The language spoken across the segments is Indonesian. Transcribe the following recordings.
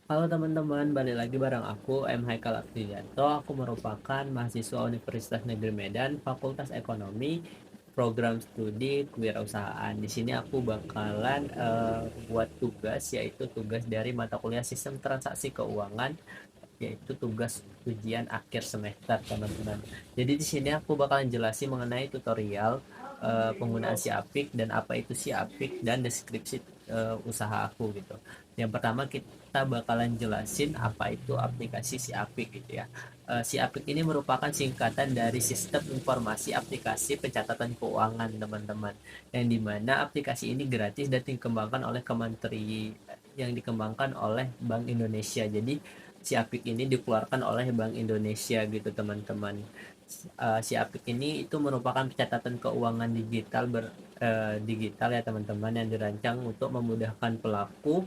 Halo teman-teman, balik lagi bareng aku, M. Haikal Aktivianto. Aku merupakan mahasiswa Universitas Negeri Medan, Fakultas Ekonomi, Program Studi Kewirausahaan. Di sini aku bakalan buat tugas, yaitu tugas dari mata kuliah Sistem Transaksi Keuangan, yaitu tugas ujian akhir semester, teman-teman. Jadi di sini aku bakalan jelasin mengenai tutorial penggunaan si Apik dan apa itu si Apik dan deskripsi usaha aku gitu. Yang pertama kita bakalan jelasin apa itu aplikasi si Apik gitu ya. Si Apik ini merupakan singkatan dari Sistem Informasi Aplikasi Pencatatan Keuangan, teman-teman. Yang dimana aplikasi ini gratis dan dikembangkan oleh Bank Indonesia. Jadi si Apik ini dikeluarkan oleh Bank Indonesia gitu, teman-teman. Si Apik ini itu merupakan pencatatan keuangan digital ya, teman-teman, yang dirancang untuk memudahkan pelaku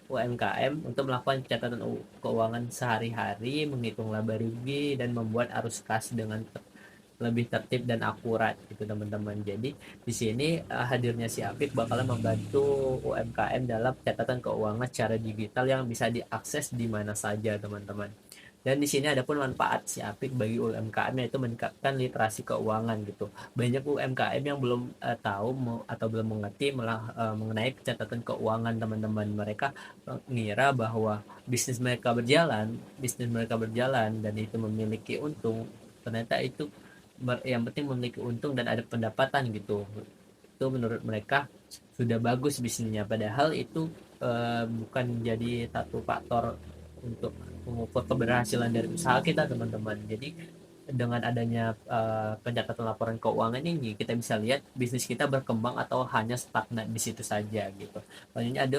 UMKM untuk melakukan pencatatan keuangan sehari-hari, menghitung laba rugi, dan membuat arus kas dengan lebih tertib dan akurat gitu, teman-teman. Jadi di sini hadirnya si Apik bakalan membantu UMKM dalam pencatatan keuangan secara digital yang bisa diakses di mana saja, teman-teman. Dan di sini ada pun manfaat si Apik bagi UMKM, yaitu meningkatkan literasi keuangan gitu. Banyak UMKM yang belum tahu atau belum mengerti mengenai pencatatan keuangan, teman-teman. Mereka mengira bahwa bisnis mereka berjalan dan itu memiliki untung. Ternyata itu yang penting memiliki untung dan ada pendapatan gitu. Itu menurut mereka sudah bagus bisnisnya, padahal itu bukan jadi satu faktor untuk mengukur keberhasilan dari usaha kita, teman-teman. Jadi dengan adanya pencatatan laporan keuangan ini, kita bisa lihat bisnis kita berkembang atau hanya stagnan di situ saja gitu. Selanjutnya ada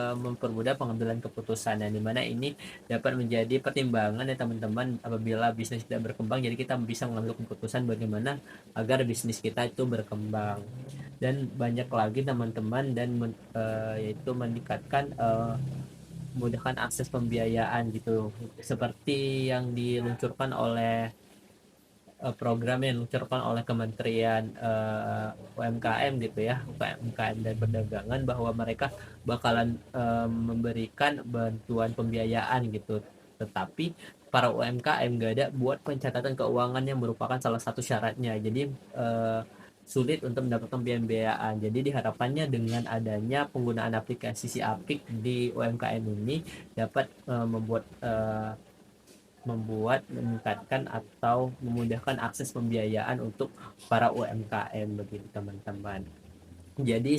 mempermudah pengambilan keputusan, yang dimana ini dapat menjadi pertimbangan ya, teman-teman, apabila bisnis tidak berkembang. Jadi kita bisa mengambil keputusan bagaimana agar bisnis kita itu berkembang. Dan banyak lagi, teman-teman, dan yaitu meningkatkan memudahkan akses pembiayaan gitu, seperti yang diluncurkan oleh program yang diluncurkan oleh Kementerian UMKM gitu ya, UMKM dan Perdagangan, bahwa mereka bakalan memberikan bantuan pembiayaan gitu. Tetapi para UMKM gak ada buat pencatatan keuangan yang merupakan salah satu syaratnya. Jadi sulit untuk mendapatkan pembiayaan. Jadi diharapkannya dengan adanya penggunaan aplikasi si Apik di UMKM ini dapat membuat meningkatkan atau memudahkan akses pembiayaan untuk para UMKM begitu, teman-teman. Jadi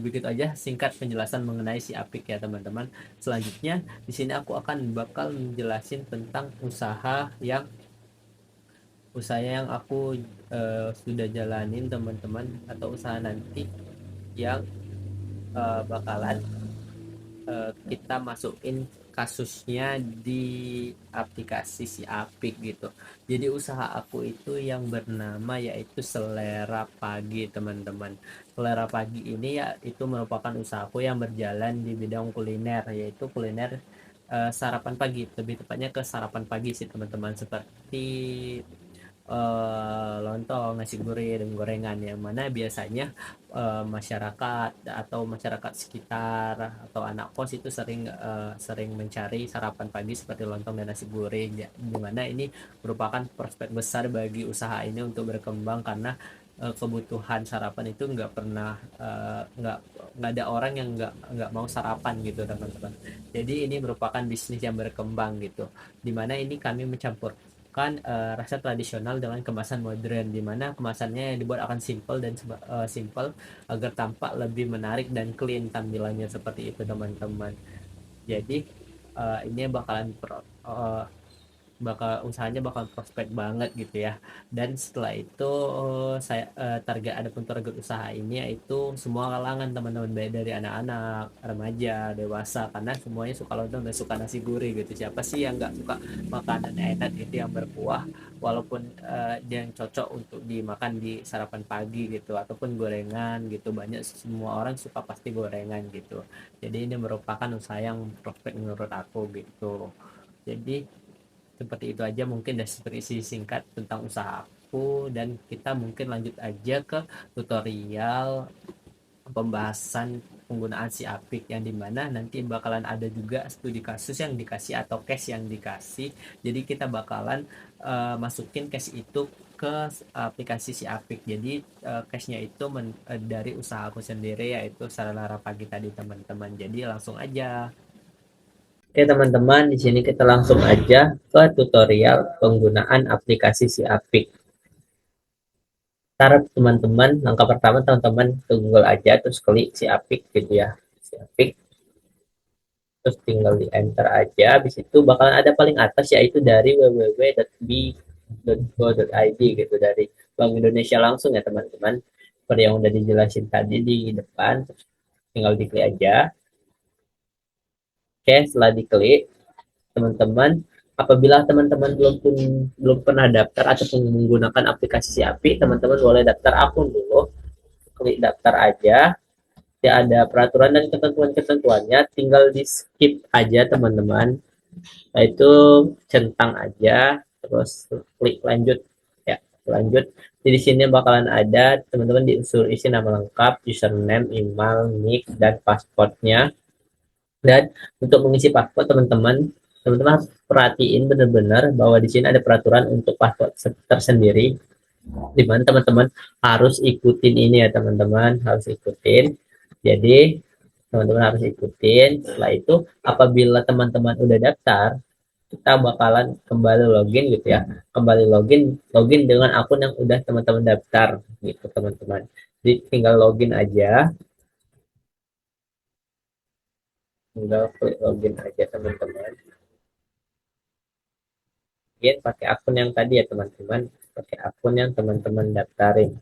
begitu aja singkat penjelasan mengenai si Apik ya, teman-teman. Selanjutnya di sini aku akan bakal menjelasin tentang usaha yang aku sudah jalanin, teman-teman, atau usaha nanti yang bakalan kita masukin kasusnya di aplikasi si Apik gitu. Jadi usaha aku itu yang bernama yaitu Selera Pagi, teman-teman. Selera Pagi ini ya itu merupakan usahaku yang berjalan di bidang kuliner, yaitu kuliner sarapan pagi, lebih tepatnya ke sarapan pagi sih, teman-teman, seperti lontong, nasi goreng, dan gorengan, yang mana biasanya masyarakat atau masyarakat sekitar atau anak kos itu sering mencari sarapan pagi seperti lontong dan nasi goreng ya, dimana ini merupakan prospek besar bagi usaha ini untuk berkembang, karena kebutuhan sarapan itu nggak ada orang yang nggak mau sarapan gitu, teman-teman. Jadi ini merupakan bisnis yang berkembang gitu, dimana ini kami mencampur rasa tradisional dengan kemasan modern, di mana kemasannya yang dibuat akan simple dan simple agar tampak lebih menarik dan clean tampilannya, seperti itu, teman-teman. Jadi ini usahanya bakal prospek banget gitu ya. Dan setelah itu target usaha ini yaitu semua kalangan, teman-teman, baik dari anak-anak, remaja, dewasa, karena semuanya suka lontong dan suka nasi gurih gitu. Siapa sih yang nggak suka makanan enak gitu yang berkuah, walaupun dia yang cocok untuk dimakan di sarapan pagi gitu, ataupun gorengan gitu. Banyak, semua orang suka pasti gorengan gitu. Jadi ini merupakan usaha yang prospek menurut aku gitu. Jadi seperti itu aja mungkin deskripsi singkat tentang usahaku, dan kita mungkin lanjut aja ke tutorial pembahasan penggunaan si Apik, yang dimana nanti bakalan ada juga studi kasus yang dikasih atau case yang dikasih. Jadi kita bakalan masukin case itu ke aplikasi si Apik. Jadi case-nya itu dari usaha aku sendiri, yaitu Sarana Pagi tadi teman-teman. Jadi langsung aja. Oke teman-teman, di sini kita langsung aja ke tutorial penggunaan aplikasi si Apik. Cara teman-teman, langkah pertama teman-teman ke Google aja, terus klik si Apik gitu ya. Si Apik, terus tinggal di enter aja. Habis itu bakalan ada paling atas, yaitu dari www.bi.go.id gitu, dari Bank Indonesia langsung ya teman-teman. Seperti yang udah dijelasin tadi di depan, terus tinggal diklik aja. Oke, setelah diklik, teman-teman, apabila teman-teman belum pernah daftar ataupun menggunakan aplikasi Siapi, teman-teman boleh daftar akun dulu. Klik daftar aja. Ya, ada peraturan dan ketentuan-ketentuannya, tinggal di skip aja teman-teman. Nah, itu centang aja, terus klik lanjut ya, lanjut. Jadi di sini bakalan ada teman-teman disuruh isi nama lengkap, username, email, nick, dan pasportnya. Dan untuk mengisi paspor teman-teman harus perhatiin benar-benar bahwa di sini ada peraturan untuk paspor tersendiri, di mana teman-teman harus ikutin ini ya teman-teman, harus ikutin. Jadi teman-teman harus ikutin. Setelah itu apabila teman-teman udah daftar, kita bakalan kembali login gitu ya, kembali login dengan akun yang udah teman-teman daftar gitu teman-teman. Jadi tinggal login aja, tinggal klik login aja teman-teman. Login pakai akun yang tadi ya teman-teman, pakai akun yang teman-teman daftarin.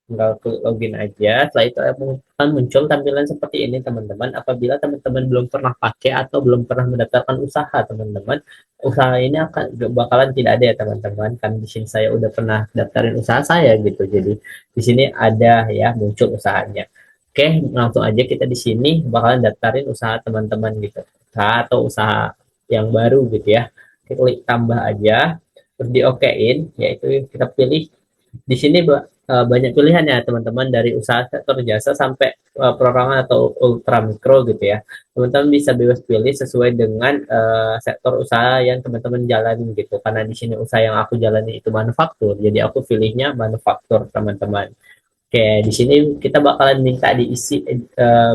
Tinggal klik login aja. Setelah itu akan muncul tampilan seperti ini teman-teman. Apabila teman-teman belum pernah pakai atau belum pernah mendaftarkan usaha teman-teman, usaha ini akan bakalan tidak ada ya teman-teman. Kan di sini saya udah pernah daftarin usaha saya gitu. Jadi di sini ada ya, muncul usahanya. Oke, langsung aja kita di sini bakalan daftarin usaha teman-teman gitu. Usaha atau usaha yang baru gitu ya. Kita klik tambah aja, terus di okein, yaitu kita pilih di sini banyak pilihan ya teman-teman, dari usaha sektor jasa sampai perorangan atau ultra mikro gitu ya. Teman-teman bisa bebas pilih sesuai dengan sektor usaha yang teman-teman jalani gitu. Karena di sini usaha yang aku jalani itu manufaktur, jadi aku pilihnya manufaktur teman-teman. Oke, di sini kita bakalan minta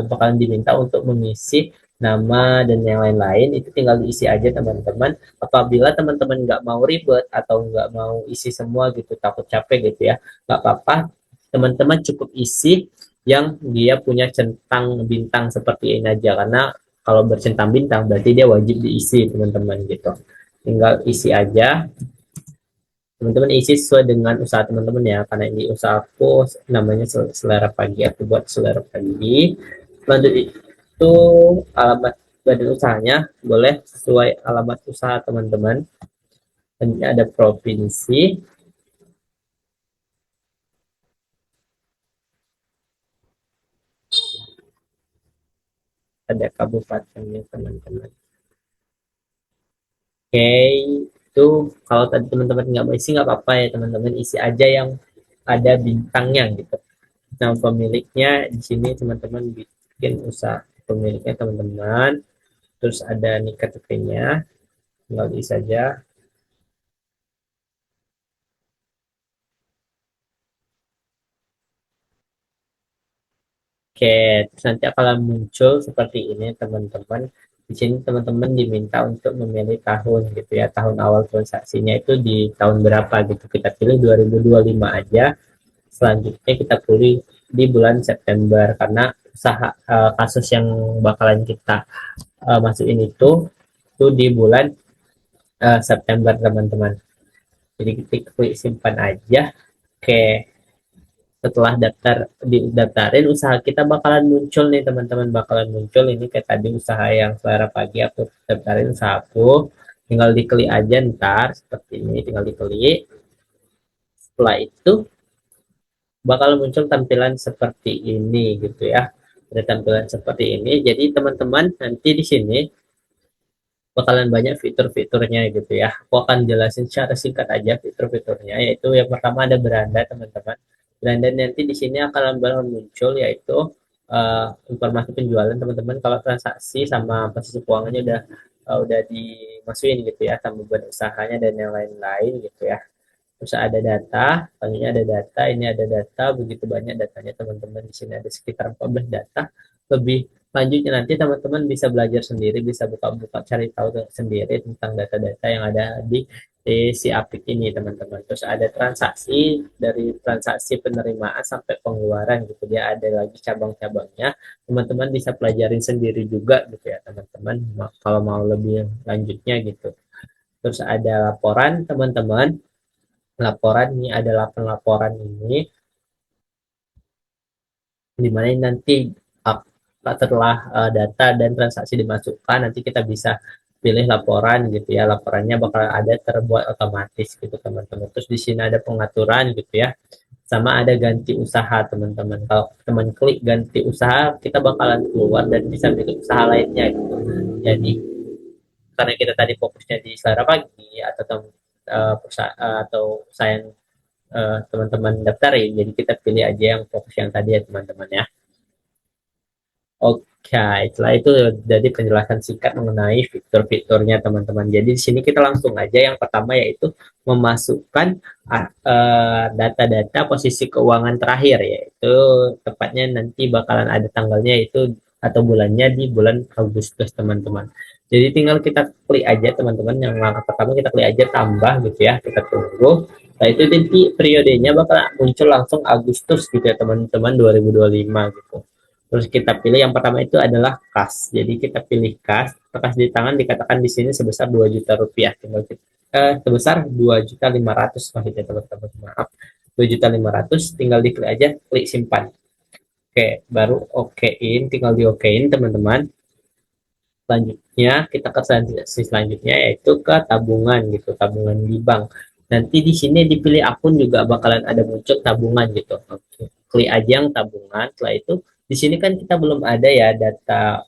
bakalan diminta untuk mengisi nama dan yang lain-lain, itu tinggal diisi aja teman-teman. Apabila teman-teman nggak mau ribet atau nggak mau isi semua gitu, takut capek gitu ya, nggak apa-apa. Teman-teman cukup isi yang dia punya centang bintang seperti ini aja, karena kalau bercentang bintang berarti dia wajib diisi teman-teman gitu. Tinggal isi aja, teman-teman isi sesuai dengan usaha teman-teman ya, karena ini usahaku namanya Selera Pagi, aku buat Selera Pagi. Lanjut itu alamat badan usahanya boleh sesuai alamat usaha teman-teman. Dan ini ada provinsi, ada kabupatennya teman-teman. Oke, itu kalau tadi teman-teman nggak mau isi nggak apa-apa ya teman-teman, isi aja yang ada bintangnya gitu. Nah, pemiliknya di sini teman-teman bikin usaha pemiliknya teman-teman, terus ada nik KTP-nya, tinggal diisi saja. Oke, terus nanti akan muncul seperti ini teman-teman. Di sini teman-teman diminta untuk memilih tahun gitu ya, tahun awal transaksinya itu di tahun berapa gitu. Kita pilih 2025 aja. Selanjutnya kita pilih di bulan September, karena usaha kasus yang bakalan kita masukin itu di bulan September teman-teman. Jadi kita klik simpan aja. Oke, setelah didaftarin usaha kita bakalan muncul nih teman-teman, bakalan muncul ini kayak tadi usaha yang Selera Pagi aku daftarin usaha aku. Tinggal diklik aja ntar seperti ini, tinggal diklik. Setelah itu bakal muncul tampilan seperti ini gitu ya, ada tampilan seperti ini. Jadi teman-teman nanti di sini bakalan banyak fitur-fiturnya gitu ya. Aku akan jelasin secara singkat aja fitur-fiturnya, yaitu yang pertama ada beranda teman-teman. Dan nanti di sini akan muncul yaitu informasi penjualan teman-teman kalau transaksi sama posisi keuangannya udah dimasukin gitu ya, sama buat usahanya dan yang lain-lain gitu ya. Terus ada data, selanjutnya ada data, ini ada data, begitu banyak datanya teman-teman. Di sini ada sekitar 14 data. Lebih lanjutnya nanti teman-teman bisa belajar sendiri, bisa buka-buka cari tahu sendiri tentang data-data yang ada di si Apik ini teman-teman. Terus ada transaksi, dari transaksi penerimaan sampai pengeluaran gitu. Dia ada lagi cabang-cabangnya. Teman-teman bisa pelajarin sendiri juga gitu ya teman-teman. Kalau mau lebih lanjutnya gitu. Terus ada laporan teman-teman. Laporan ini adalah pelaporan ini di mana nanti setelah data dan transaksi dimasukkan nanti kita bisa pilih laporan gitu ya. Laporannya bakal ada terbuat otomatis gitu teman-teman. Terus di sini ada pengaturan gitu ya. Sama ada ganti usaha teman-teman. Kalau teman klik ganti usaha kita bakalan keluar dan bisa pilih usaha lainnya gitu. Jadi karena kita tadi fokusnya di selera pagi atau usaha yang teman-teman daftarin. Jadi kita pilih aja yang fokus yang tadi ya teman-teman ya. Oke, setelah itu jadi penjelasan singkat mengenai fitur-fiturnya teman-teman. Jadi di sini kita langsung aja yang pertama yaitu memasukkan data-data posisi keuangan terakhir, yaitu tepatnya nanti bakalan ada tanggalnya itu atau bulannya di bulan Agustus teman-teman. Jadi tinggal kita klik aja teman-teman, yang langkah pertama kita klik aja tambah gitu ya, kita tunggu. Nah itu nanti periodenya bakal muncul langsung Agustus gitu ya teman-teman 2025 gitu. Terus kita pilih yang pertama itu adalah kas. Jadi kita pilih kas, kas di tangan dikatakan di sini sebesar 2 juta rupiah. Tinggal kita, sebesar 2.500.000 maksudnya teman-teman. Maaf. 2.500.000 tinggal diklik aja, klik simpan. Oke, baru okein, tinggal di okein teman-teman. Selanjutnya kita ke selanjutnya yaitu ke tabungan gitu, tabungan di bank. Nanti di sini dipilih akun juga bakalan ada muncul tabungan gitu. Oke, klik aja yang tabungan. Setelah itu di sini kan kita belum ada ya data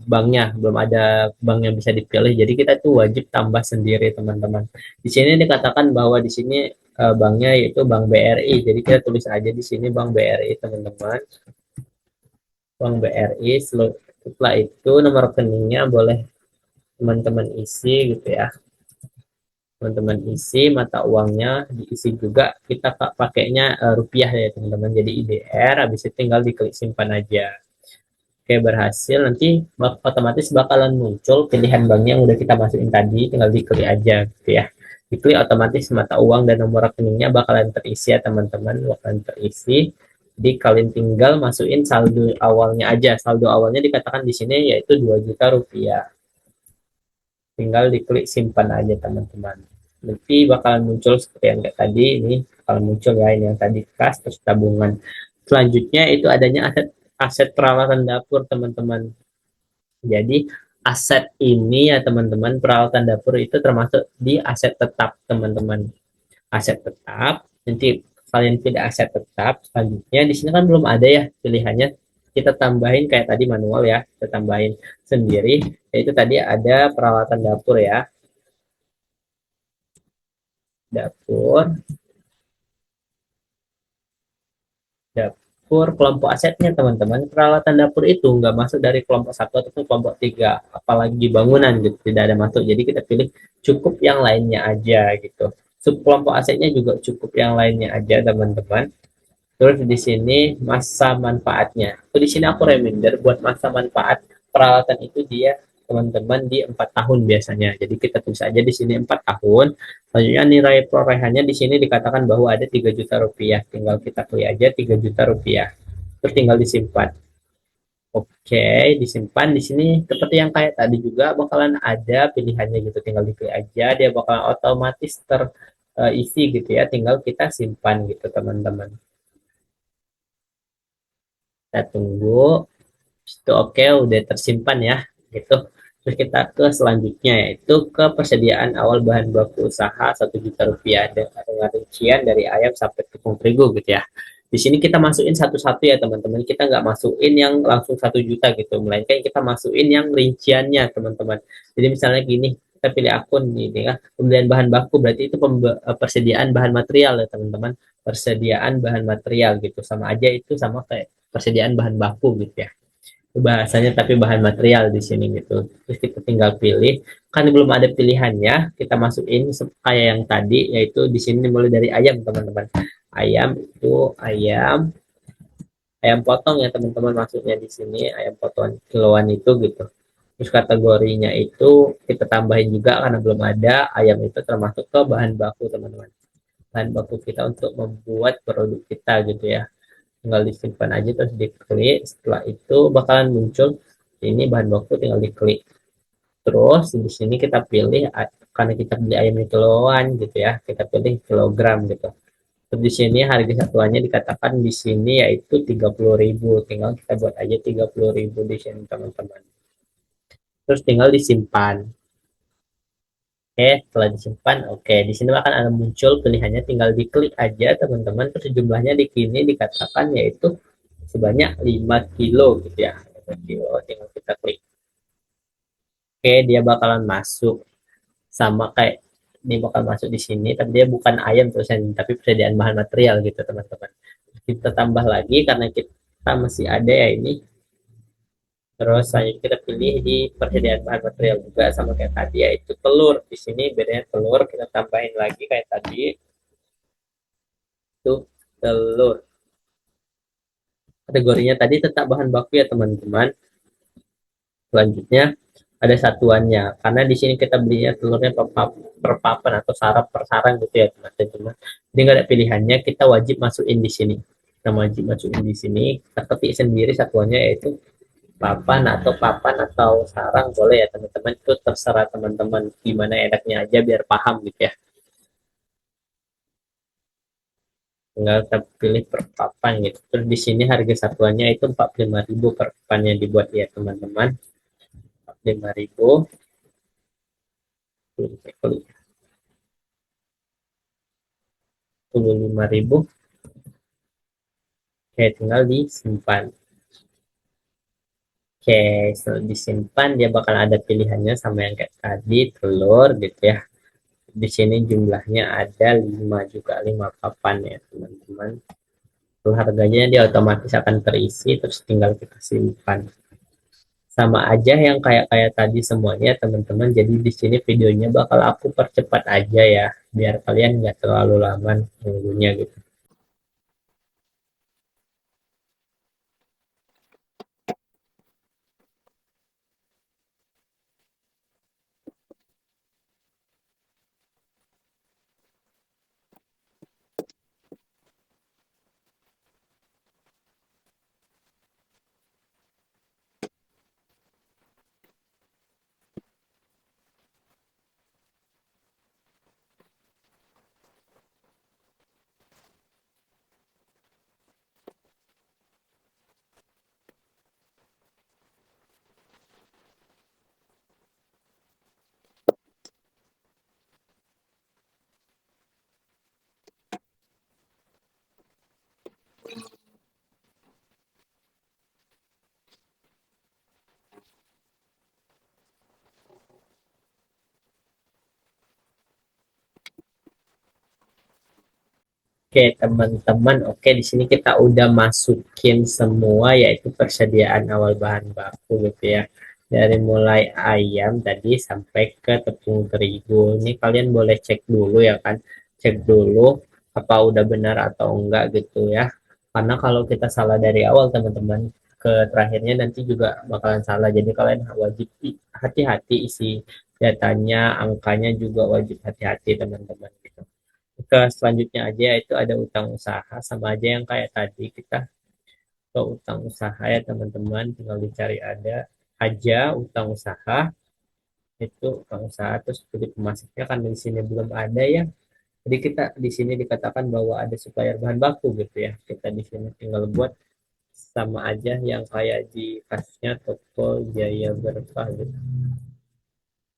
banknya, belum ada bank yang bisa dipilih. Jadi kita tuh wajib tambah sendiri teman-teman. Di sini dikatakan bahwa di sini banknya yaitu Bank BRI. Jadi kita tulis aja di sini Bank BRI teman-teman. Bank BRI. Setelah itu nomor rekeningnya boleh teman-teman isi gitu ya, teman-teman isi mata uangnya diisi juga, kita pakainya rupiah ya teman-teman, jadi IDR. Habis itu tinggal diklik simpan aja. Oke, berhasil. Nanti otomatis bakalan muncul pilihan banknya yang udah kita masukin tadi, tinggal diklik aja gitu ya. Diklik otomatis mata uang dan nomor rekeningnya bakalan terisi ya teman-teman, bakalan terisi. Jadi kalian tinggal masukin saldo awalnya aja. Saldo awalnya dikatakan di sini yaitu 2 juta rupiah. Tinggal diklik simpan aja teman-teman. Nanti bakalan muncul seperti yang kayak tadi, ini bakalan muncul ya, ini yang tadi kas terus tabungan. Selanjutnya itu adanya aset aset peralatan dapur teman-teman. Jadi aset ini ya teman-teman, peralatan dapur itu termasuk di aset tetap teman-teman. Aset tetap, nanti kalian pilih aset tetap. Selanjutnya di sini kan belum ada ya pilihannya, kita tambahin kayak tadi manual ya, kita tambahin sendiri, yaitu tadi ada peralatan dapur ya, dapur dapur kelompok asetnya teman-teman. Peralatan dapur itu nggak masuk dari kelompok satu ataupun kelompok tiga, apalagi bangunan gitu, tidak ada masuk. Jadi kita pilih cukup yang lainnya aja gitu. Sub kelompok asetnya juga cukup yang lainnya aja teman-teman. Terus di sini masa manfaatnya. Tuh di sini aku reminder buat masa manfaat peralatan itu dia teman-teman di 4 tahun biasanya. Jadi kita tulis aja di sini 4 tahun. Selanjutnya nilai perolehannya di sini dikatakan bahwa ada 3 juta rupiah. Tinggal kita klik aja 3 juta rupiah. Terus tinggal disimpan. Oke, disimpan di sini seperti yang kayak tadi juga bakalan ada pilihannya gitu. Tinggal diklik aja, dia bakalan otomatis terisi gitu ya. Tinggal kita simpan gitu teman-teman. Kita tunggu. Itu oke, udah tersimpan ya gitu. Terus kita ke selanjutnya yaitu ke persediaan awal bahan baku usaha 1 juta rupiah dengan rincian dari ayam sampai tepung terigu gitu ya. Di sini kita masukin satu-satu ya teman-teman, kita nggak masukin yang langsung 1 juta gitu, melainkan kita masukin yang rinciannya teman-teman. Jadi misalnya gini, kita pilih akun ini ya, pembelian bahan baku berarti itu persediaan bahan material ya teman-teman. persediaan bahan material gitu, sama aja itu sama kayak persediaan bahan baku gitu ya bahasanya, tapi bahan material di sini gitu. Terus kita tinggal pilih, kan belum ada pilihannya, kita masukin kayak yang tadi, yaitu di sini mulai dari ayam teman-teman. Ayam itu ayam ayam potong ya teman-teman, maksudnya di sini ayam potong kiloan itu gitu. Terus kategorinya itu kita tambahin juga karena belum ada, ayam itu termasuk ke bahan baku teman-teman. Bahan baku kita untuk membuat produk kita gitu ya. Tinggal disimpan aja terus diklik, setelah itu bakalan muncul ini bahan baku, tinggal diklik. Terus di sini kita pilih, karena kita beli ayam kiloan gitu ya, kita pilih kilogram gitu. Terus di sini harga satuannya dikatakan di sini yaitu 30.000, tinggal kita buat aja 30.000 di sini teman-teman. Terus tinggal disimpan. Oke, setelah disimpan, oke, di sini akan ada muncul pilihannya, tinggal diklik aja teman-teman. Terus jumlahnya di sini dikatakan yaitu sebanyak 5 kilo gitu ya. 5 kilo, tinggal kita klik. Oke, dia bakalan masuk, sama kayak dia bakal masuk di sini, tapi dia bukan ayam terusan, tapi persediaan bahan material gitu teman-teman. Kita tambah lagi karena kita masih ada ya ini. Terus saya kita pilih di persediaan bahan material juga sama kayak tadi, yaitu telur. Di sini bedanya telur, kita tambahin lagi kayak tadi itu telur. Kategorinya tadi tetap bahan baku ya teman-teman. Selanjutnya ada satuannya. Karena di sini kita belinya telurnya per papan atau sarap per sarang gitu ya teman-teman. Jadi nggak ada pilihannya, kita wajib masukin di sini. Kita wajib masukin di sini. Kita ketik sendiri satuannya yaitu papan atau sarang boleh ya teman-teman. Itu terserah teman-teman gimana enaknya aja biar paham gitu ya. Tinggal kita pilih per papan gitu. Terus di sini harga satuannya itu 45.000 per papannya dibuat ya teman-teman. 45.000 45.000. Oke, tinggal disimpan. Oke, setelah disimpan dia bakal ada pilihannya sama yang kayak tadi, telur gitu ya. Di sini jumlahnya ada 5 juga, 5 papan ya teman-teman. Lalu harganya dia otomatis akan terisi, terus tinggal kita simpan. Sama aja yang kayak kayak tadi semuanya teman-teman. Jadi di sini videonya bakal aku percepat aja ya, biar kalian nggak terlalu lama nunggunya gitu. Oke, teman-teman, oke di sini kita udah masukin semua yaitu persediaan awal bahan baku gitu ya. Dari mulai ayam tadi sampai ke tepung terigu. Ini kalian boleh cek dulu ya kan. Cek dulu apa udah benar atau enggak gitu ya. Karena kalau kita salah dari awal teman-teman, ke terakhirnya nanti juga bakalan salah. Jadi kalian wajib hati-hati isi datanya, angkanya juga wajib hati-hati teman-teman gitu. Ke selanjutnya aja itu ada utang usaha, sama aja yang kayak tadi kita ke utang usaha ya teman-teman, tinggal dicari ada aja utang usaha, itu utang usaha terus pilih pemasoknya, kan di sini belum ada ya, jadi kita di sini dikatakan bahwa ada supplier bahan baku gitu ya, kita di sini tinggal buat sama aja yang kayak di kasusnya toko Jaya Berkah gitu.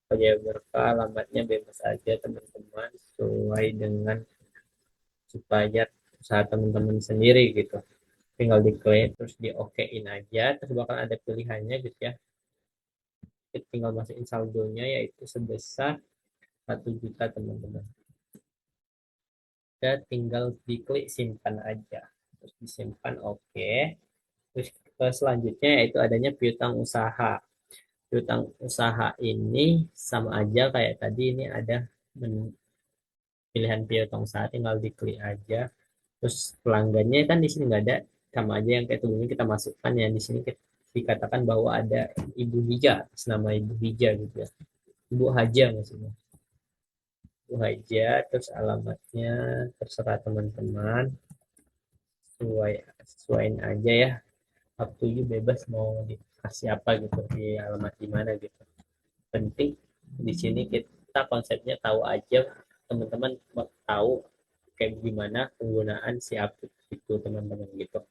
Toko Jaya Berkah alamatnya bebas aja teman-teman, sesuai dengan supaya usaha teman-teman sendiri gitu, tinggal diklik terus di okein aja, terus bakal ada pilihannya gitu ya, kita tinggal masukin saldonya yaitu sebesar 1 juta teman-teman. udah tinggal diklik simpan aja, terus disimpan, oke. Terus selanjutnya yaitu adanya piutang usaha. Piutang usaha ini sama aja kayak tadi, ini ada pilihan piutang usaha, tinggal diklik aja. Terus pelanggannya kan di sini nggak ada, sama aja yang kayak sebelumnya kita masukkan ya. Di sini dikatakan bahwa ada Ibu Hija, atas nama Ibu Hija gitu ya. Ibu Haja maksudnya. Ibu Haja, terus alamatnya terserah teman-teman, sesuai sesuaiin aja ya. Up to you, bebas mau dikasih apa gitu, di alamat di mana gitu. Penting di sini kita konsepnya tahu aja, teman-teman tahu kayak gimana penggunaan si aplik itu teman-teman gitu.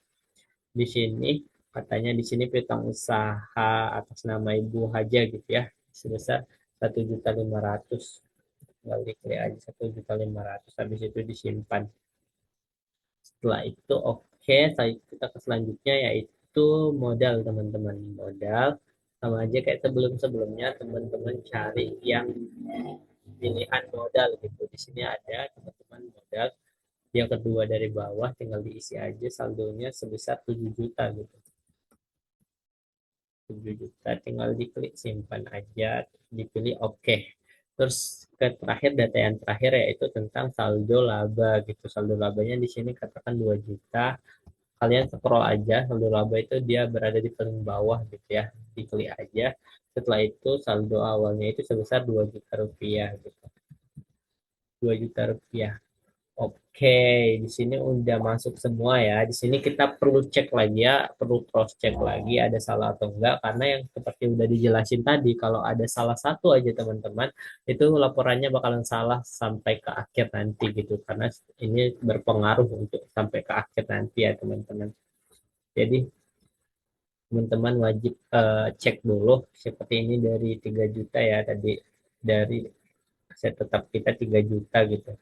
Di sini katanya di sini piutang usaha atas nama Ibu Haja gitu ya, sebesar 1.500.000. Tinggal diklik aja 1.500.000, habis itu disimpan. Setelah itu oke, kita ke selanjutnya yaitu modal teman-teman. Modal sama aja kayak sebelum-sebelumnya, teman-teman cari yang pilihan modal gitu. Di sini ada teman-teman modal yang kedua dari bawah, tinggal diisi aja saldonya sebesar 7 juta gitu. 7 juta tinggal diklik simpan aja, dipilih oke. Terus ke terakhir, data yang terakhir yaitu tentang saldo laba gitu. Saldo labanya di sini katakan 2 juta. Kalian scroll aja, saldo laba itu dia berada di paling bawah gitu ya. Diklik aja. Setelah itu saldo awalnya itu sebesar 2 juta rupiah gitu. 2 juta rupiah. Oke, di sini udah masuk semua ya. Di sini kita perlu cek lagi ya, perlu cross check lagi ada salah atau enggak, karena yang seperti udah dijelasin tadi, kalau ada salah satu aja teman-teman, itu laporannya bakalan salah sampai ke akhir nanti gitu, karena ini berpengaruh untuk sampai ke akhir nanti ya teman-teman. Jadi teman-teman wajib cek dulu, seperti ini dari 3 juta ya tadi, dari aset tetap kita 3 juta gitu.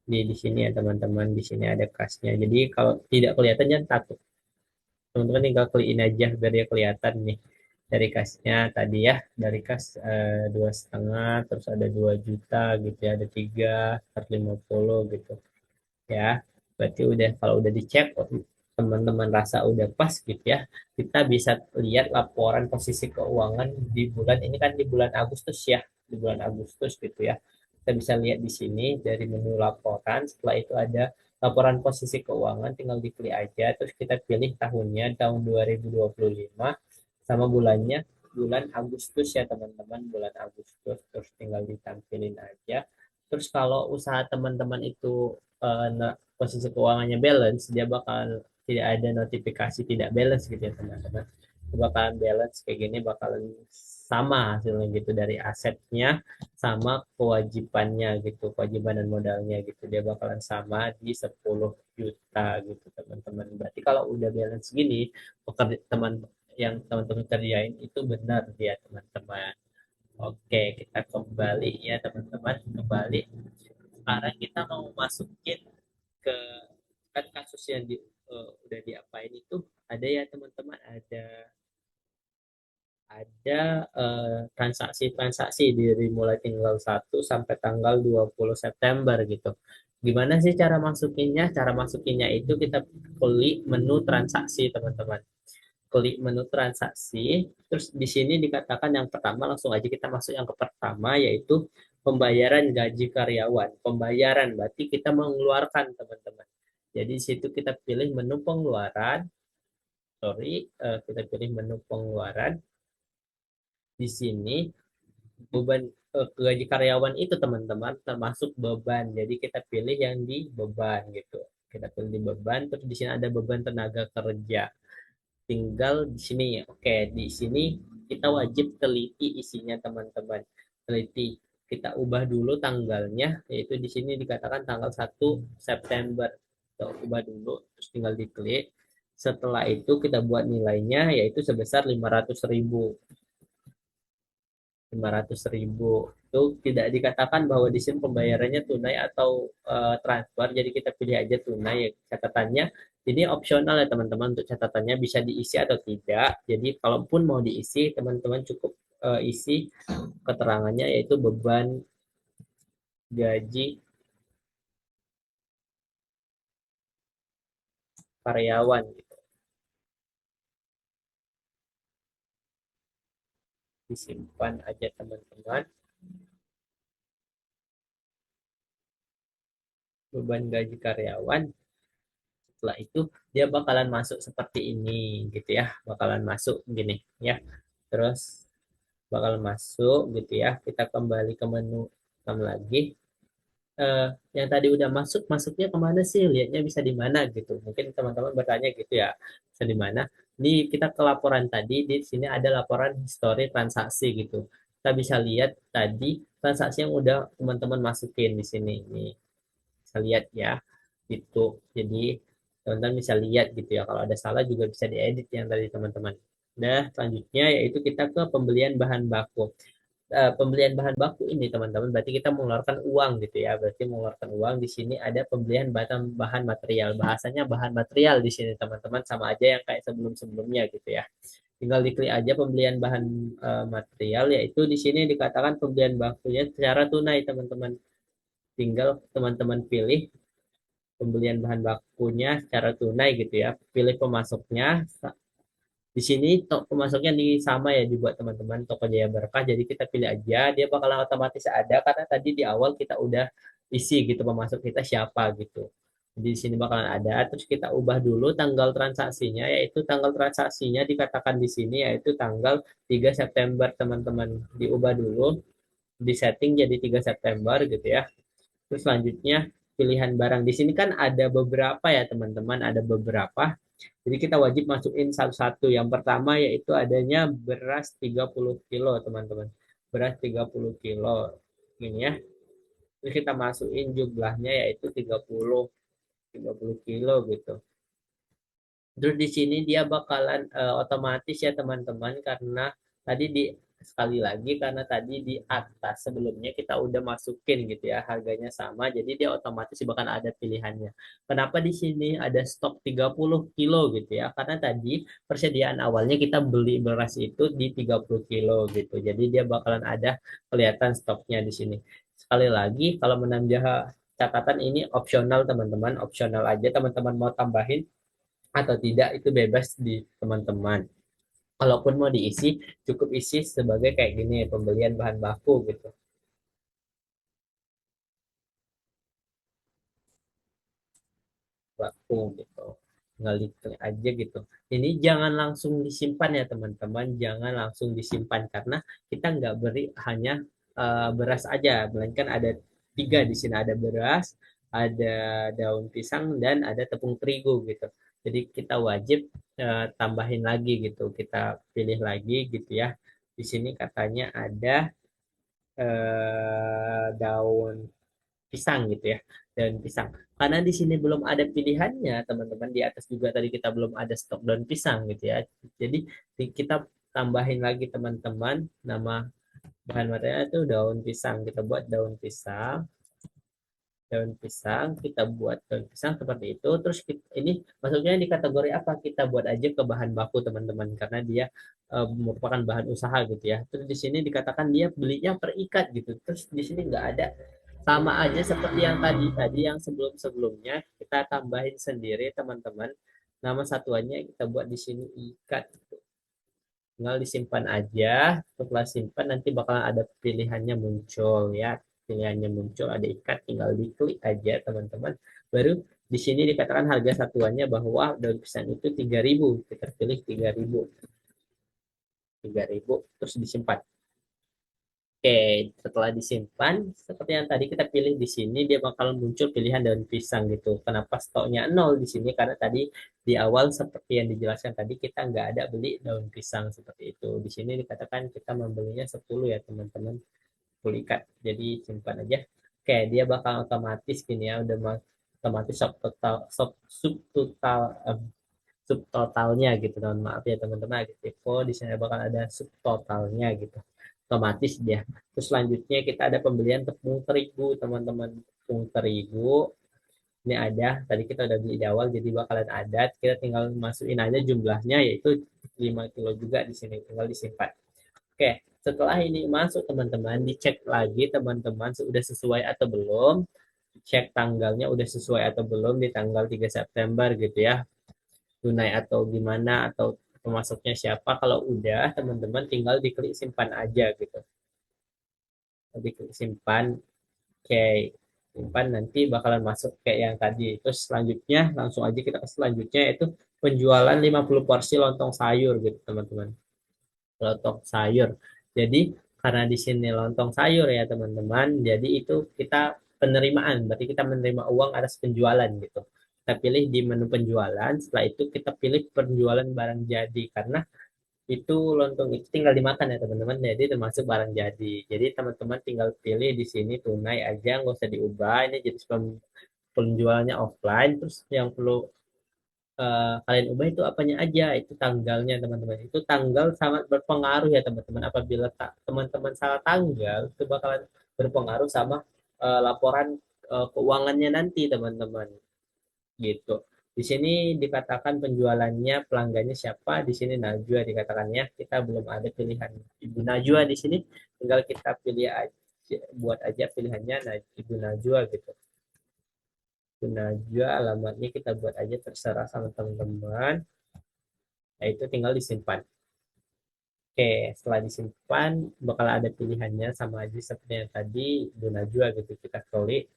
Di sini ya teman-teman, di sini ada kasnya. Jadi kalau tidak kelihatan jangan takut, teman-teman tinggal klik aja biar dia kelihatan nih dari kasnya tadi ya. Dari kas 2,5, terus ada 2 juta gitu ya, ada 3.450 gitu ya. Berarti udah, kalau udah dicek, teman-teman rasa udah pas gitu ya, kita bisa lihat laporan posisi keuangan di bulan ini, kan di bulan Agustus ya, di bulan Agustus gitu ya. Kita bisa lihat di sini dari menu laporan. Setelah itu ada laporan posisi keuangan, tinggal diklik aja, terus kita pilih tahunnya tahun 2025, sama bulannya bulan Agustus ya teman-teman, bulan Agustus, terus tinggal ditampilin aja. Terus kalau usaha teman-teman itu posisi keuangannya balance, dia bakal tidak ada notifikasi tidak balance gitu ya teman-teman. Bakalan balance kayak gini, bakalan sama hasilnya gitu, dari asetnya sama kewajibannya gitu, kewajiban dan modalnya gitu, dia bakalan sama di 10 juta gitu teman-teman. Berarti kalau udah balance gini, pekerja teman yang teman-teman kerjain itu benar dia teman-teman. Oke, kita kembali ya teman-teman, kembali. Sekarang kita mau masukin ke, kan kasus yang udah diapain itu, ada ya teman-teman, ada transaksi-transaksi dari mulai tanggal 1 sampai tanggal 20 September gitu. Gimana sih cara masukinnya? Cara masukinnya itu kita klik menu transaksi teman-teman. Klik menu transaksi, terus di sini dikatakan yang pertama, langsung aja kita masuk yang ke pertama, yaitu pembayaran gaji karyawan. Pembayaran berarti kita mengeluarkan teman-teman. Jadi di situ kita pilih menu pengeluaran, kita pilih menu pengeluaran. Di sini beban gaji karyawan itu teman-teman termasuk beban. Jadi kita pilih yang di beban gitu. Kita pilih di beban, terus di sini ada beban tenaga kerja. Tinggal di sini ya. Oke, di sini kita wajib teliti isinya teman-teman. Teliti. Kita ubah dulu tanggalnya, yaitu di sini dikatakan tanggal 1 September. Kita ubah dulu, terus tinggal diklik. Setelah itu kita buat nilainya, yaitu sebesar 500.000. 500.000 itu tidak dikatakan bahwa di sini pembayarannya tunai atau transfer, jadi kita pilih aja tunai ya. Catatannya ini opsional ya teman-teman, untuk catatannya bisa diisi atau tidak. Jadi kalaupun mau diisi, teman-teman cukup isi keterangannya, yaitu beban gaji karyawan gitu. Disimpan aja teman-teman. Beban gaji karyawan, setelah itu dia bakalan masuk seperti ini gitu ya, bakalan masuk gini ya. Terus bakal masuk gitu ya, kita kembali ke menu lagi. Yang tadi udah masuk, masuknya kemana sih, lihatnya bisa di mana gitu, mungkin teman-teman bertanya gitu ya, bisa di mana. Ini kita ke laporan tadi, di sini ada laporan histori transaksi gitu, kita bisa lihat tadi transaksi yang udah teman-teman masukin di sini nih, bisa lihat ya gitu. Jadi teman-teman bisa lihat gitu ya, kalau ada salah juga bisa diedit yang tadi teman-teman. Nah, selanjutnya yaitu kita ke pembelian bahan baku. Pembelian bahan baku ini teman-teman berarti kita mengeluarkan uang gitu ya, berarti mengeluarkan uang. Di sini ada pembelian bahan material, bahasanya bahan material di sini teman-teman, sama aja yang kayak sebelum-sebelumnya gitu ya. Tinggal diklik aja pembelian bahan material, yaitu di sini dikatakan pembelian bakunya secara tunai teman-teman. Tinggal teman-teman pilih pembelian bahan bakunya secara tunai gitu ya, pilih pemasoknya. Di sini pemasoknya di sama ya dibuat teman-teman, toko Jaya Berkah, jadi kita pilih aja, dia bakalan otomatis ada karena tadi di awal kita udah isi gitu pemasok kita siapa gitu. Jadi di sini bakalan ada. Terus kita ubah dulu tanggal transaksinya, yaitu tanggal transaksinya dikatakan di sini yaitu tanggal 3 September teman-teman. Diubah dulu, di setting jadi 3 September gitu ya. Terus selanjutnya pilihan barang. Di sini kan ada beberapa ya teman-teman, ada beberapa. Jadi kita wajib masukin satu-satu. Yang pertama yaitu adanya beras 30 kilo teman-teman. Beras 30 kilo. Ini ya. Terus kita masukin jumlahnya yaitu 30 kilo gitu. Terus di sini dia bakalan otomatis ya teman-teman, karena tadi di sekali lagi karena tadi di atas sebelumnya kita udah masukin gitu ya, harganya sama, jadi dia otomatis bakal ada pilihannya. Kenapa di sini ada stok 30 kilo gitu ya? Karena tadi persediaan awalnya kita beli beras itu di 30 kilo gitu. Jadi dia bakalan ada kelihatan stoknya di sini. Sekali lagi kalau menambah catatan ini opsional teman-teman, opsional aja teman-teman mau tambahin atau tidak itu bebas di teman-teman. Kalaupun mau diisi, cukup isi sebagai kayak gini, pembelian bahan baku gitu, baku gitu. Tinggal diklik aja gitu. Ini jangan langsung disimpan ya teman-teman, jangan langsung disimpan karena kita nggak beri hanya beras aja, melainkan ada tiga di sini, ada beras, ada daun pisang, dan ada tepung terigu gitu. Jadi kita wajib tambahin lagi gitu, kita pilih lagi gitu ya. Di sini katanya ada daun pisang gitu ya, daun pisang. Karena di sini belum ada pilihannya teman-teman, di atas juga tadi kita belum ada stok daun pisang gitu ya. Jadi kita tambahin lagi teman-teman, nama bahan material itu daun pisang, kita buat daun pisang. Daun pisang kita buat daun pisang seperti itu. Terus ini masuknya di kategori apa, kita buat aja ke bahan baku teman-teman, karena dia merupakan bahan usaha gitu ya. Terus di sini dikatakan dia belinya per ikat gitu, terus di sini nggak ada, sama aja seperti yang tadi tadi yang sebelum-sebelumnya, kita tambahin sendiri teman-teman, nama satuannya kita buat di sini ikat. Tinggal disimpan aja, setelah simpan nanti bakal ada pilihannya muncul ya, pilihannya muncul ada ikat, tinggal diklik aja teman-teman. Baru di sini dikatakan harga satuannya bahwa daun pisang itu 3.000, kita pilih 3.000, 3.000 terus disimpan. Oke, setelah disimpan, seperti yang tadi kita pilih di sini, dia bakal muncul pilihan daun pisang gitu. Kenapa stoknya nol di sini? Karena tadi di awal seperti yang dijelaskan tadi, kita nggak ada beli daun pisang seperti itu. Di sini dikatakan kita membelinya 10 ya teman-teman, 10 ikat. Jadi simpan aja. Oke, dia bakal otomatis gini ya, udah otomatis subtotalnya gitu. Mohon maaf ya teman-teman, agak typo. Di sini bakal ada subtotalnya gitu, otomatis dia. Terus selanjutnya kita ada pembelian tepung terigu teman-teman. Tepung terigu ini ada, tadi kita udah beli di awal jadi bakalan ada, kita tinggal masukin aja jumlahnya yaitu 5 kilo juga, di sini tinggal disimpan. Oke, setelah ini masuk teman-teman, dicek lagi teman-teman sudah sesuai atau belum, cek tanggalnya udah sesuai atau belum di tanggal 3 September gitu ya. tunai atau gimana atau pemasoknya siapa. Kalau udah teman-teman tinggal diklik simpan aja gitu. Diklik simpan, oke, simpan, nanti bakalan masuk kayak yang tadi. Terus selanjutnya langsung aja kita ke selanjutnya, itu penjualan 50 porsi lontong sayur gitu teman-teman. Lontong sayur. Jadi karena di sini lontong sayur ya teman-teman, jadi itu kita penerimaan, berarti kita menerima uang atas penjualan gitu. Kita pilih di menu penjualan, setelah itu kita pilih penjualan barang jadi, karena itu lontong itu tinggal dimakan ya teman-teman, jadi termasuk barang jadi. Jadi teman-teman tinggal pilih di sini tunai aja, nggak usah diubah. Ini jadi penjualannya offline. Terus yang perlu kalian ubah itu apanya aja, itu tanggalnya teman-teman. Itu tanggal sangat berpengaruh ya teman-teman. Apabila teman-teman salah tanggal, itu bakalan berpengaruh sama laporan keuangannya nanti teman-teman gitu. Di sini dikatakan penjualannya, pelanggannya siapa, di sini Najwa dikatakannya, kita belum ada pilihan Ibu Najwa di sini, tinggal kita pilih aja, buat aja pilihannya Ibu Najwa gitu. Ibu Najwa, alamatnya kita buat aja terserah sama teman-teman. Nah, itu tinggal disimpan. Oke, setelah disimpan bakal ada pilihannya sama aja seperti yang tadi Ibu Najwa gitu, kita klik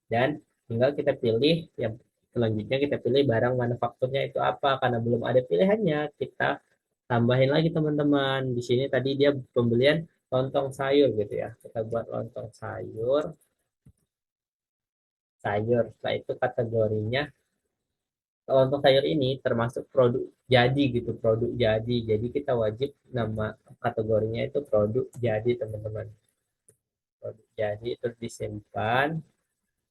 dan tinggal kita pilih yang selanjutnya, kita pilih barang manufakturnya itu apa, karena belum ada pilihannya kita tambahin lagi teman-teman. Di sini tadi dia pembelian lontong sayur gitu ya, kita buat lontong sayur. Setelah itu kategorinya, lontong sayur ini termasuk produk jadi gitu, produk jadi kita wajib nama kategorinya itu produk jadi teman-teman. Produk jadi, terus disimpan.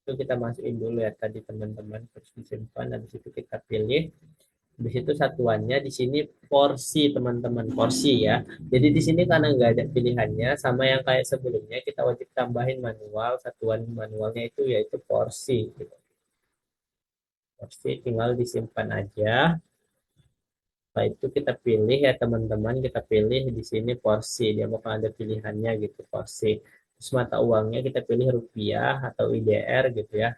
Itu kita masukin dulu ya tadi teman-teman, terus disimpan, habis itu kita pilih. Habis itu satuannya di sini porsi teman-teman, porsi ya. Jadi di sini karena nggak ada pilihannya sama yang kayak sebelumnya, kita wajib tambahin manual, satuan manualnya itu yaitu porsi gitu. Porsi tinggal disimpan aja. Setelah itu kita pilih ya teman-teman, kita pilih di sini porsi, dia bakal ada pilihannya gitu, porsi. Terus mata uangnya kita pilih rupiah atau IDR gitu ya.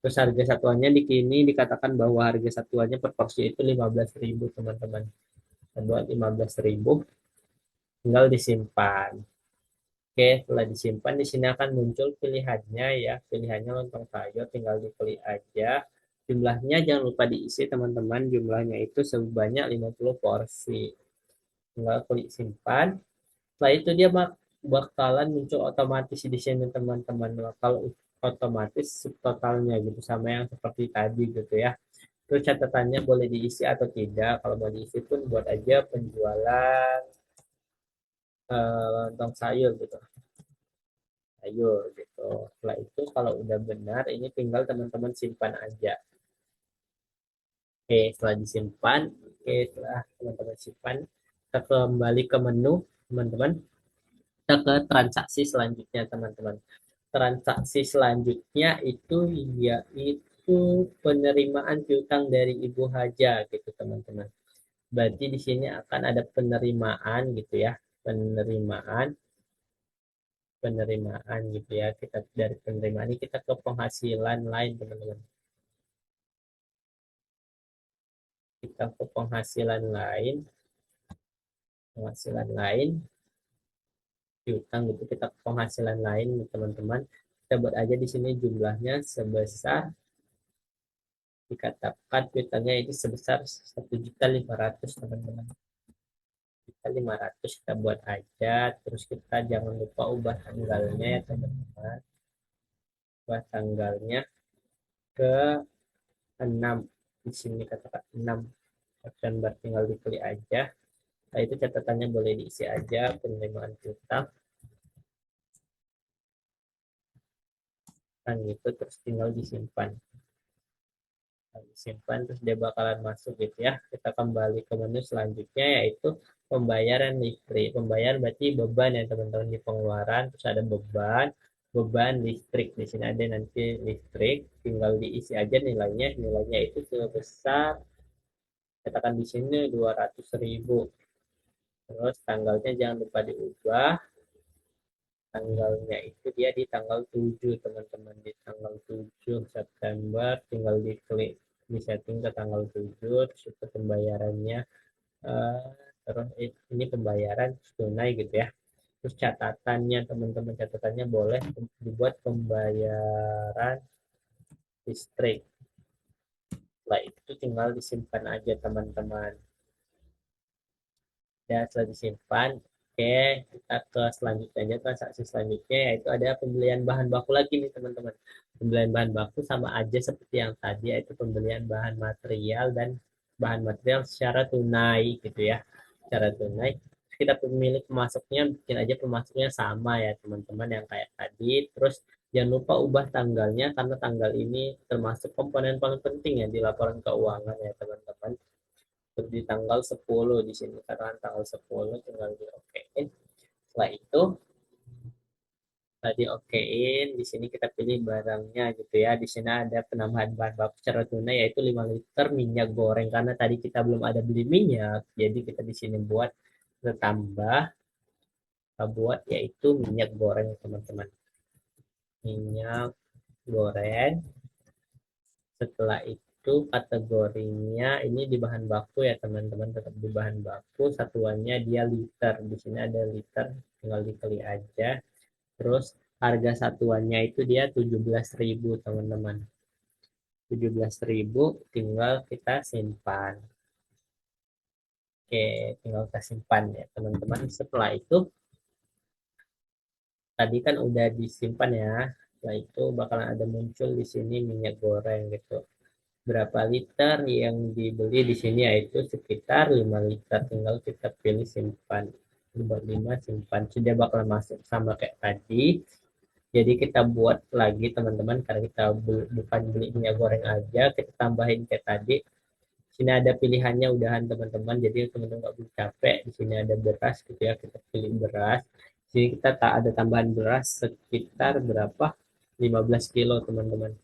Terus harga satuannya di sini dikatakan bahwa harga satuannya per porsi itu 15.000 teman-teman. Kita buat 15.000, tinggal disimpan. Oke, setelah disimpan di sini akan muncul pilihannya ya. Pilihannya lontong sayur, tinggal diklik aja. Jumlahnya jangan lupa diisi teman-teman. Jumlahnya itu sebanyak 50 porsi. Tinggal klik simpan. Setelah itu dia bakalan muncul otomatis di sini teman-teman. Kalau otomatis totalnya gitu sama yang seperti tadi gitu ya. Terus catatannya boleh diisi atau tidak. Kalau mau diisi pun buat aja penjualan lontong sayur gitu. Sayur gitu. Setelah itu kalau udah benar, ini tinggal teman-teman simpan aja. Oke, setelah disimpan, oke, setelah teman-teman simpan, kita kembali ke menu, teman-teman. Kita ke transaksi selanjutnya, teman-teman. Transaksi selanjutnya itu yaitu penerimaan piutang dari Ibu Haja gitu, teman-teman. Berarti di sini akan ada penerimaan gitu ya, penerimaan, penerimaan gitu ya. Kita dari penerimaan ini kita ke penghasilan lain, teman-teman. Kita ke penghasilan lain, piutang gitu. Kita ke penghasilan lain, teman-teman. Kita buat aja di sini jumlahnya sebesar, dikatakan piutangnya itu sebesar 1.500.000 teman-teman. Kita 500 kita buat aja, terus kita jangan lupa ubah tanggalnya ya teman-teman. Ubah tanggalnya ke 6, di sini katakan 6 September, tinggal diklik aja. Nah, itu catatannya boleh diisi aja, penerimaan piutang kan gitu, terus tinggal disimpan. Nah, disimpan terus dia bakalan masuk gitu ya. Kita kembali ke menu selanjutnya yaitu pembayaran listrik. Pembayaran berarti beban ya teman-teman, di pengeluaran terus ada beban, beban listrik. Di sini ada nanti listrik, tinggal diisi aja nilainya. Nilainya itu sebesar, katakan di sini 200.000. Terus tanggalnya jangan lupa diubah. Tanggalnya itu dia di tanggal 7 teman-teman, di tanggal 7 September, tinggal diklik disetting ke tanggal 7, terus itu pembayarannya, eh, terus ini pembayaran tunai gitu ya. Terus catatannya teman-teman, catatannya boleh dibuat pembayaran listrik. Setelah itu tinggal disimpan aja teman-teman. Ya, setelah disimpan, oke, kita ke selanjutnya aja, transaksi selanjutnya yaitu ada pembelian bahan baku lagi nih teman-teman. Pembelian bahan baku sama aja seperti yang tadi, yaitu pembelian bahan material dan bahan material secara tunai gitu ya. Secara tunai. Kita pemilik pemasoknya bikin aja pemasoknya sama ya teman-teman yang kayak tadi. Terus jangan lupa ubah tanggalnya karena tanggal ini termasuk komponen paling penting ya di laporan keuangan ya teman-teman. Di tanggal 10 di sini karena tanggal 10 tinggal di okein. Setelah itu tadi okein, di sini kita pilih barangnya gitu ya. Di sini ada penambahan bahan baku secara tunai yaitu 5 liter minyak goreng karena tadi kita belum ada beli minyak. Jadi kita di sini buat kita tambah, kita buat yaitu minyak goreng teman-teman. Minyak goreng. Setelah itu kategorinya ini di bahan baku ya teman-teman, tetap di bahan baku, satuannya dia liter. Di sini ada liter, tinggal dikali aja. Terus harga satuannya itu dia 17.000 teman-teman. 17.000 tinggal kita simpan. Oke, tinggal kita simpan ya teman-teman. Setelah itu tadi kan udah disimpan ya. Setelah itu bakalan ada muncul di sini minyak goreng gitu. Berapa liter yang dibeli di sini yaitu sekitar 5 liter, tinggal kita pilih simpan. Buat 5 simpan sudah bakal masuk sama kayak tadi. Jadi kita buat lagi teman-teman karena kita bukan beli minyak goreng aja, kita tambahin kayak tadi. Sini ada pilihannya udahan teman-teman, jadi teman-teman nggak perlu capek. Di sini ada beras gitu ya, kita pilih beras. Di sini kita tak ada tambahan beras sekitar berapa, 15 kilo teman-teman.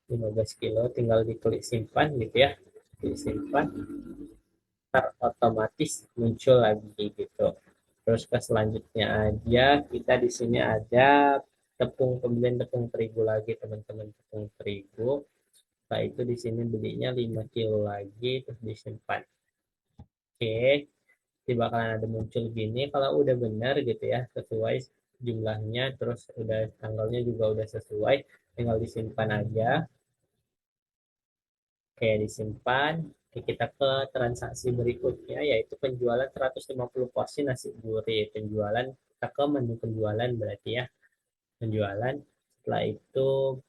15 kilo tinggal diklik simpan gitu ya, disimpan, ntar otomatis muncul lagi gitu. Terus ke selanjutnya aja, kita di sini ada pembelian tepung terigu lagi teman-teman, tepung terigu. Setelah itu di sini belinya 5 kilo lagi, terus disimpan. Oke, nanti bakalan ada muncul gini kalau udah benar gitu ya, sesuai jumlahnya, terus udah tanggalnya juga udah sesuai, tinggal disimpan aja. Oke, disimpan. Oke, kita ke transaksi berikutnya yaitu penjualan 150 porsi nasi gurih. Penjualan, kita ke menu penjualan berarti ya. Penjualan. Setelah itu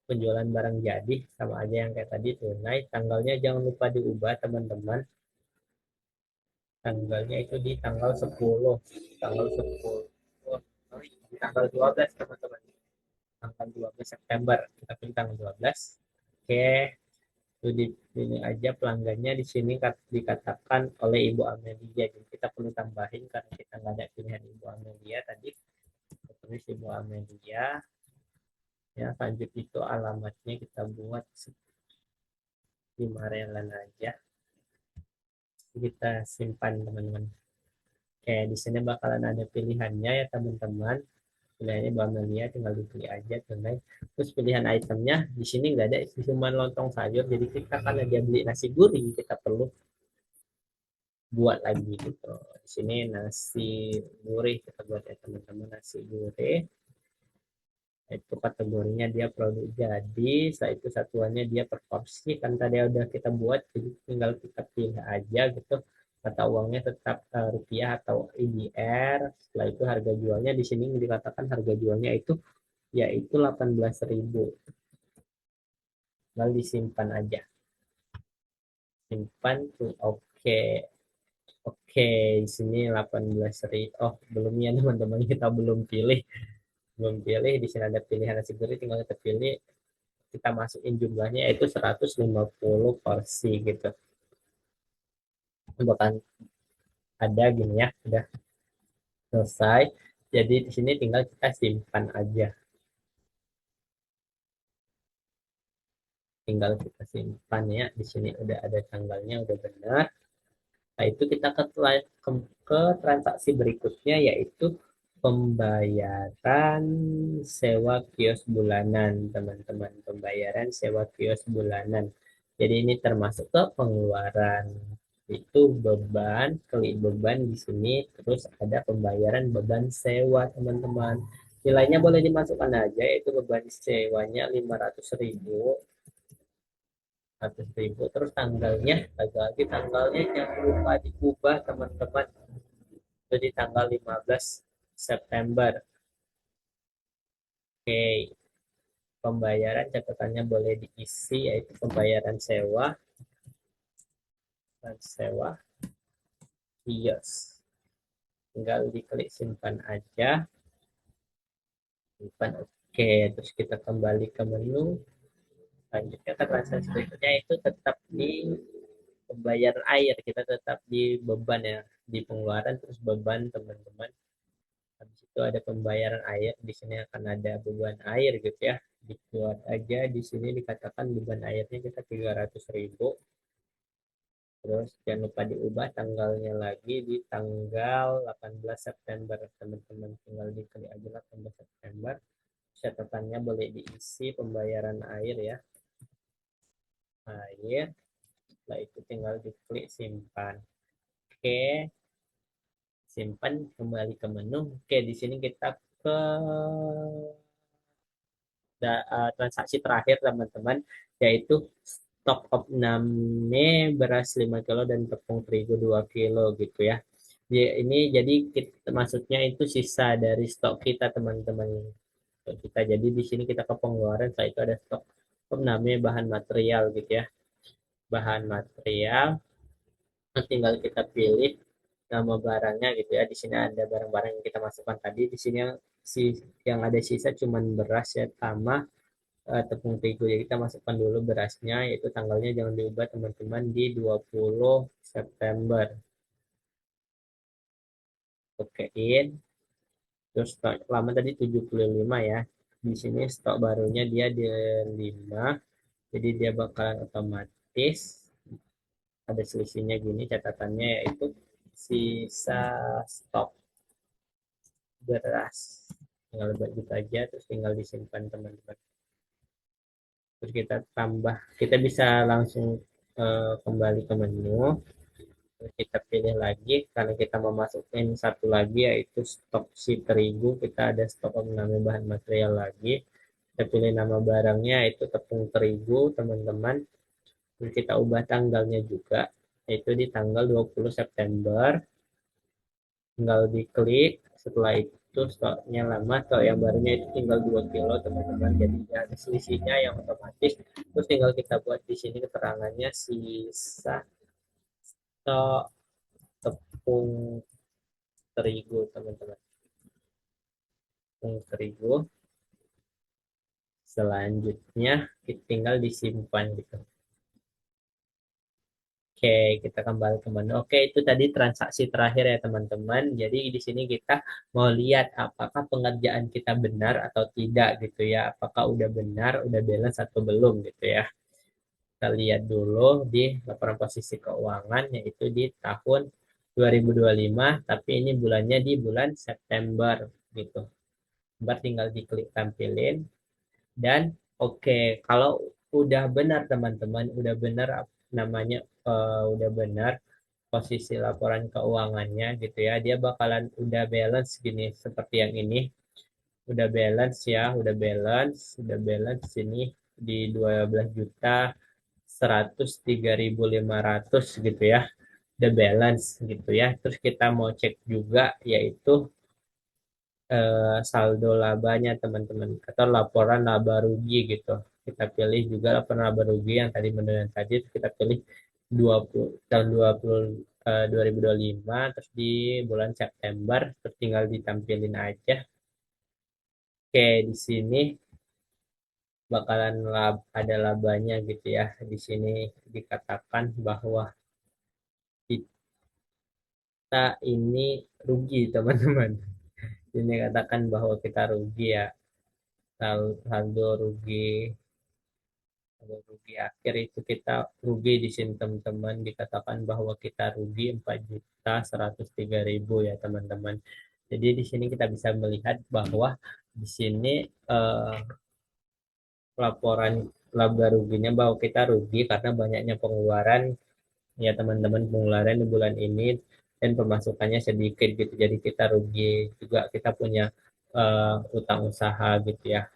penjualan barang jadi sama aja yang kayak tadi tunai. Tanggalnya jangan lupa diubah teman-teman. Tanggalnya itu di tanggal 10. Tanggal 10. Tanggal 12 teman-teman. Tanggal 12 September. Kita pilih tanggal 12. Oke, itu di ini aja pelanggannya di sini dikatakan oleh Ibu Amelia. Jadi kita perlu tambahin karena kita nggak ada pilihan Ibu Amelia tadi. Kita tulis Ibu Amelia. Ya, lanjut itu alamatnya kita buat di Marelan aja. Kita simpan teman-teman. Oke, di sini bakalan ada pilihannya ya teman-teman. Pilihannya Ibu Amelia tinggal dipilih aja tunai. Terus pilihan itemnya di sini nggak ada, cuma lontong sayur. Jadi kita karena dia beli nasi gurih, kita perlu buat lagi gitu. Di sini nasi gurih kita buat ya teman-teman, nasi gurih. Itu kategorinya dia produk jadi, setelah itu satuannya dia per porsi kan tadi udah kita buat, jadi tinggal kita pilih aja gitu. Mata uangnya tetap rupiah atau IDR. Setelah itu harga jualnya di sini dikatakan harga jualnya itu yaitu 18.000. Lalu disimpan aja. Simpan tuh oke. Oke, di sini 18.000. Oh, belumnya teman-teman kita belum pilih. Belum pilih, di sini ada pilihan nasi gurih, tinggal kita pilih, kita masukin jumlahnya yaitu 150 porsi gitu. Bahkan ada gini ya, udah selesai. Jadi di sini tinggal kita simpan aja. Tinggal kita simpan ya. Di sini udah ada tanggalnya, udah benar. Nah, itu kita ke transaksi berikutnya yaitu pembayaran sewa kios bulanan, teman-teman. Pembayaran sewa kios bulanan. Jadi ini termasuk ke pengeluaran. Itu beban, klik beban di sini, terus ada pembayaran beban sewa, teman-teman. Nilainya boleh dimasukkan aja, yaitu beban sewanya 500.000, 100.000. Terus tanggalnya, lagi-lagi tanggalnya jangan lupa diubah, teman-teman. Itu di tanggal 15 September. Oke, pembayaran catatannya boleh diisi, yaitu pembayaran sewa dan sewa kios. Tinggal diklik simpan aja, simpan. Oke, terus kita kembali ke menu. Lanjutnya ke transaksi berikutnya, itu tetap di pembayaran air, kita tetap di beban ya, di pengeluaran terus beban, teman-teman. Habis itu ada pembayaran air, di sini akan ada beban air gitu ya, dibuat aja di sini dikatakan beban airnya kita 300.000. Terus jangan lupa diubah tanggalnya lagi di tanggal 18 September, teman-teman. Tinggal diklik aja 18 September. Catatannya boleh diisi pembayaran air ya. Air. Setelah itu tinggal diklik simpan. Oke, simpan, kembali ke menu. Oke, di sini kita ke transaksi terakhir, teman-teman, yaitu stok opname beras 5 kilo dan tepung terigu 2 kilo gitu ya. Ini jadi kita, maksudnya itu sisa dari stok kita, teman-teman. Kita jadi di sini kita ke pengeluaran, setelah itu ada stok opname bahan material gitu ya. Bahan material, tinggal kita pilih nama barangnya gitu ya. Di sini ada barang-barang yang kita masukkan tadi. Di sini yang yang ada sisa cuman beras ya, sama tepung terigu. Jadi kita masukkan dulu berasnya, yaitu tanggalnya jangan diubah, teman-teman, di 20 September. Okein. Terus stok lama tadi 75 ya. Di sini stok barunya dia di 5. Jadi dia bakalan otomatis ada selisihnya gini catatannya, yaitu sisa stok beras. Tinggal buat gitu aja, terus tinggal disimpan, teman-teman. Terus kita tambah, kita bisa langsung kembali ke menu. Terus kita pilih lagi, karena kita mau masukin satu lagi, yaitu stok si terigu. Kita ada stok namanya bahan material lagi. Kita pilih nama barangnya, yaitu tepung terigu, teman-teman. Terus kita ubah tanggalnya juga, yaitu di tanggal 20 September. Tinggal diklik, setelah itu stoknya lama, stok yang barunya itu tinggal 2 kilo, teman-teman. Jadi ada selisihnya yang otomatis. Terus tinggal kita buat di sini keterangannya sisa stok tepung terigu, teman-teman. Tepung terigu. Selanjutnya kita tinggal disimpan gitu. Oke, kita kembali ke menu. Oke, itu tadi transaksi terakhir ya, teman-teman. Jadi di sini kita mau lihat apakah pengerjaan kita benar atau tidak gitu ya. Apakah udah benar, udah balance atau belum gitu ya. Kita lihat dulu di laporan posisi keuangan, yaitu di tahun 2025, tapi ini bulannya di bulan September gitu. Ntar tinggal diklik tampilin. Dan oke, kalau udah benar, teman-teman, udah benar namanya, udah benar posisi laporan keuangannya gitu ya, dia bakalan udah balance gini seperti yang ini. Udah balance ya, udah balance sini di 12.103.500 gitu ya. Udah balance gitu ya. Terus kita mau cek juga, yaitu saldo labanya, teman-teman, atau laporan laba rugi gitu. Kita pilih juga laporan laba rugi yang tadi, menu yang tadi kita pilih 20 tahun 20 2025, terus di bulan September, terus tinggal ditampilin aja. Oke, di sini bakalan ada labanya gitu ya. Di sini dikatakan bahwa kita ini rugi, teman-teman. Ini katakan bahwa kita rugi ya. Saldo rugi, rugi akhir itu kita rugi di sini, teman-teman. Dikatakan bahwa kita rugi 4.103.000 ya, teman-teman. Jadi di sini kita bisa melihat bahwa di sini laporan laba ruginya bahwa kita rugi karena banyaknya pengeluaran ya teman-teman, pengeluaran di bulan ini dan pemasukannya sedikit gitu, jadi kita rugi juga, kita punya utang usaha gitu ya.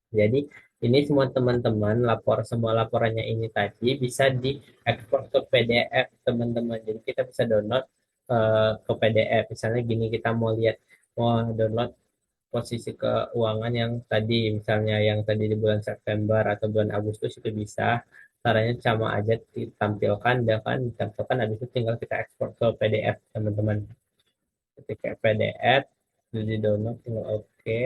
Jadi ini semua teman-teman, semua laporannya ini tadi bisa diekspor ke PDF teman-teman. Jadi kita bisa download ke PDF. Misalnya gini, kita mau download posisi keuangan yang tadi, misalnya yang tadi di bulan September atau bulan Agustus itu bisa. Caranya sama aja, ditampilkan, dan kan ditampilkan, habis itu tinggal kita ekspor ke PDF teman-teman. Ketika PDF itu di download, tinggal oke.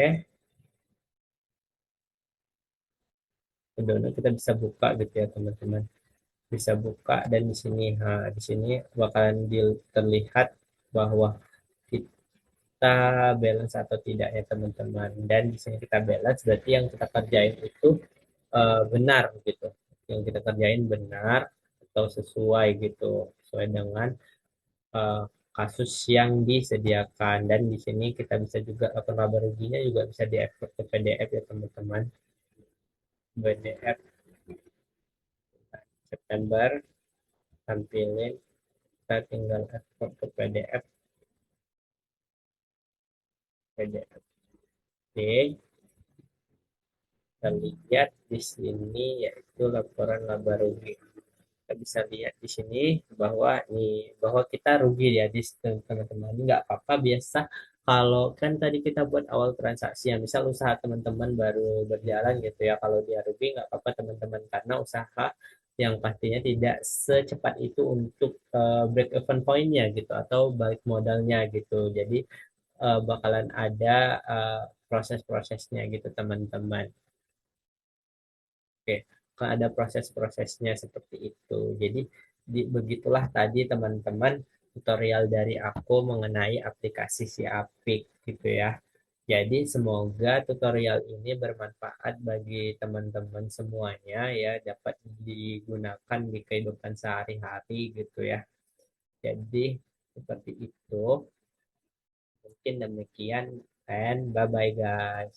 Download kita bisa buka gitu ya teman-teman, bisa buka, dan di sini, di sini bakalan terlihat bahwa kita balance atau tidak ya teman-teman. Dan di sini kita balance, berarti yang kita kerjain itu benar gitu, yang kita kerjain benar atau sesuai gitu, sesuai dengan eh, kasus yang disediakan. Dan di sini kita bisa juga laba ruginya juga bisa diekspor ke PDF ya teman-teman. PDF September, tampilin, kita tinggal ekspor ke PDF. PDF. Oke, kita lihat di sini yaitu laporan laba rugi. Kita bisa lihat di sini bahwa kita rugi ya di situ teman-teman. Ini nggak apa-apa, biasa kalau kan tadi kita buat awal transaksi ya, misal usaha teman-teman baru berjalan gitu ya, kalau dia rugi nggak apa-apa teman-teman, karena usaha yang pastinya tidak secepat itu untuk break even point-nya gitu atau balik modalnya gitu. Jadi bakalan ada proses-prosesnya gitu teman-teman. Oke, kan ada proses-prosesnya seperti itu. Jadi begitulah tadi teman-teman tutorial dari aku mengenai aplikasi si Apik gitu ya. Jadi semoga tutorial ini bermanfaat bagi teman-teman semuanya ya, dapat digunakan di kehidupan sehari-hari gitu ya. Jadi seperti itu. Mungkin demikian, and bye-bye guys.